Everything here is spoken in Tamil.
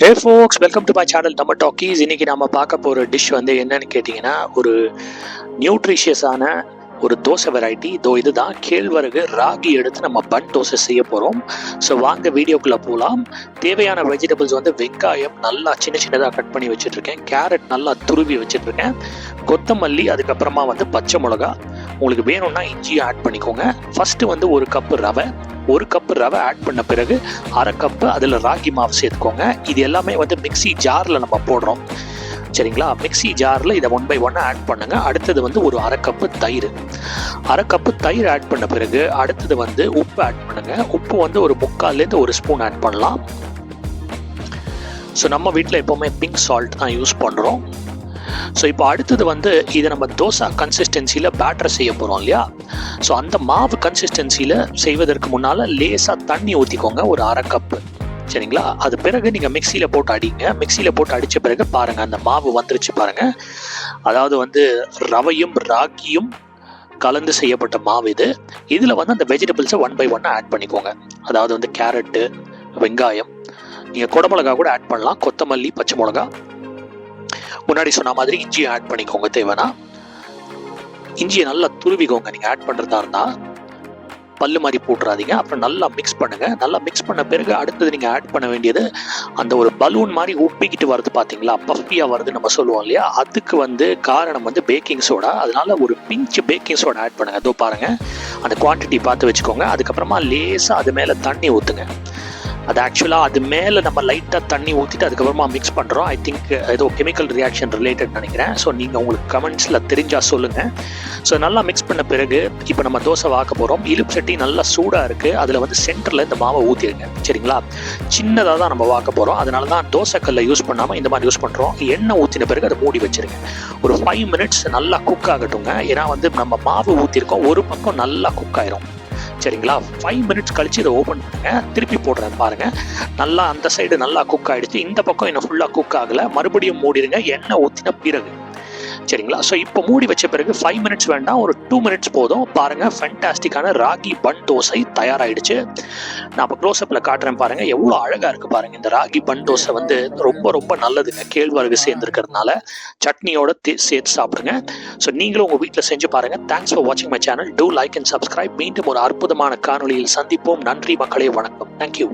Hey folks, welcome to my channel நம்ம டாக்கீஸ். இன்னைக்கு நம்ம பார்க்க போகிற டிஷ் வந்து என்னன்னு கேட்டிங்கன்னா, ஒரு நியூட்ரிஷியஸான ஒரு தோசை வெரைட்டி. இதுதான் கேழ்வரகு ராகி எடுத்து நம்ம பன் தோசை செய்ய போகிறோம். ஸோ வாங்க வீடியோக்குள்ளே போகலாம். தேவையான வெஜிடபிள்ஸ் வந்து வெங்காயம் நல்லா சின்ன சின்னதாக கட் பண்ணி வச்சுட்ருக்கேன், கேரட் நல்லா துருவி வச்சுட்ருக்கேன், கொத்தமல்லி, அதுக்கப்புறமா வந்து பச்சை மிளகா. உங்களுக்கு வேணும்னா இஞ்சியை ஆட் பண்ணிக்கோங்க. ஃபஸ்ட்டு வந்து ஒரு கப்பு ரவை ஆட் பண்ண பிறகு அரை கப்பு அதில் ராகி மாவு சேர்த்துக்கோங்க. இது எல்லாமே வந்து மிக்சி ஜாரில் நம்ம போடுறோம், சரிங்களா? மிக்சி ஜாரில் இதை 1 by 1 ஆட் பண்ணுங்க. அடுத்தது வந்து ஒரு அரை கப்பு தயிர் ஆட் பண்ண பிறகு அடுத்தது வந்து உப்பு ஆட் பண்ணுங்க. உப்பு வந்து ஒரு 3/4 1 ஸ்பூன் ஆட் பண்ணலாம். ஸோ நம்ம வீட்டில் எப்போவுமே பிங்க் சால்ட் தான் யூஸ் பண்ணுறோம். ஸோ இப்போ அடுத்தது வந்து இதை நம்ம தோசை கன்சிஸ்டன்சியில் பேட்டர் செய்ய போகிறோம் இல்லையா? ஸோ அந்த மாவு கன்சிஸ்டன்சியில் செய்வதற்கு முன்னால் லேசாக தண்ணி ஊற்றிக்கோங்க, ஒரு அரை கப்பு, சரிங்களா? அது பிறகு நீங்கள் மிக்சியில் போட்டு அடிங்க. மிக்சியில் போட்டு அடித்த பிறகு பாருங்கள், அந்த மாவு வந்துருச்சு பாருங்கள். அதாவது வந்து ரவையும் ராகியும் கலந்து செய்யப்பட்ட மாவு இது. இதில் வந்து அந்த வெஜிடபிள்ஸை 1 by 1 ஆட் பண்ணிக்கோங்க. அதாவது வந்து கேரட்டு, வெங்காயம், நீங்கள் குடமிளகா கூட ஆட் பண்ணலாம், கொத்தமல்லி, பச்சை மிளகா. முன்னாடி சொன்ன மாதிரி இஞ்சியை ஆட் பண்ணிக்கோங்க. தேவைன்னா இஞ்சியை நல்லா துருவிக்கோங்க. நீங்கள் ஆட் பண்ணுறதா இருந்தால் பல்லு மாதிரி போட்டுறாதீங்க. அப்புறம் நல்லா மிக்ஸ் பண்ணுங்கள். நல்லா மிக்ஸ் பண்ண பிறகு அடுத்தது நீங்கள் ஆட் பண்ண வேண்டியது அந்த ஒரு பலூன் மாதிரி உப்பிக்கிட்டு வருது பார்த்தீங்களா, பஃபியாக வருது நம்ம சொல்லுவோம் இல்லையா? அதுக்கு வந்து காரணம் வந்து பேக்கிங் சோடா. அதனால ஒரு பிஞ்ச் பேக்கிங் சோடா ஆட் பண்ணுங்கள். அதோ பாருங்கள், அந்த குவான்டிட்டி பார்த்து வச்சுக்கோங்க. அதுக்கப்புறமா லேசாக அது மேலே தண்ணி ஊற்றுங்க. அது ஆக்சுவலாக அது மேலே நம்ம லைட்டாக தண்ணி ஊற்றிட்டு அதுக்கப்புறமா மிக்ஸ் பண்ணுறோம். ஐ திங்க் ஏதோ கெமிக்கல் ரியாக்ஷன் ரிலேட்டட் நினைக்கிறேன். ஸோ நீங்கள் உங்களுக்கு கமெண்ட்ஸில் தெரிஞ்சால் சொல்லுங்கள். ஸோ நல்லா மிக்ஸ் பண்ண பிறகு இப்போ நம்ம தோசை வாக்க போகிறோம். இழுப்பு சட்டி நல்லா சூடாக இருக்குது. அதில் வந்து சென்டரில் இந்த மாவை ஊற்றிடுங்க, சரிங்களா? சின்னதாக தான் நம்ம வாக்க போகிறோம், அதனால தான் தோசைக்கல்லை யூஸ் பண்ணாமல் இந்த மாதிரி யூஸ் பண்ணுறோம். எண்ணெய் ஊற்றின பிறகு அதை மூடி வச்சுருங்க. ஒரு 5 minutes நல்லா குக் ஆகட்டுங்க. ஏன்னா வந்து நம்ம மாவு ஊற்றிருக்கோம், ஒரு பக்கம் நல்லா குக் ஆயிரும், சரிங்களா? 5 minutes கழிச்சு இதை ஓப்பன் பண்ணுங்க. திருப்பி போடுறேன் பாருங்க. நல்லா அந்த சைடு நல்லா குக் ஆயிடுச்சு, இந்த பக்கம் இன்னும் ஃபுல்லாக குக் ஆகலை. மறுபடியும் மூடிடுங்க எண்ணெய் ஊற்றின பிறகு, சரிங்களா? ஸோ இப்போ மூடி வச்ச பிறகு 5 minutes வேண்டாம், ஒரு 2 minutes போதும். பாருங்கள், ஃபேண்டாஸ்டிக்கான ராகி பன் தோசை தயாராகிடுச்சு. நான் இப்போ க்ளோஸ்அப்பில் காட்டுறேன் பாருங்கள், எவ்வளோ அழகாக இருக்குது பாருங்கள். இந்த ராகி பன் தோசை வந்து ரொம்ப ரொம்ப நல்லதுங்க, கேழ்வரகு சேர்ந்துருக்கிறதுனால. சட்னியோட சேர்த்து சாப்பிடுங்க. ஸோ நீங்களும் உங்கள் வீட்டில் செஞ்சு பாருங்கள். தேங்க்ஸ் ஃபார் வாட்சிங் my channel. Do like and subscribe. மீண்டும் ஒரு அற்புதமான காணொலியில் சந்திப்போம். நன்றி மக்களே, வணக்கம். தேங்க்யூ.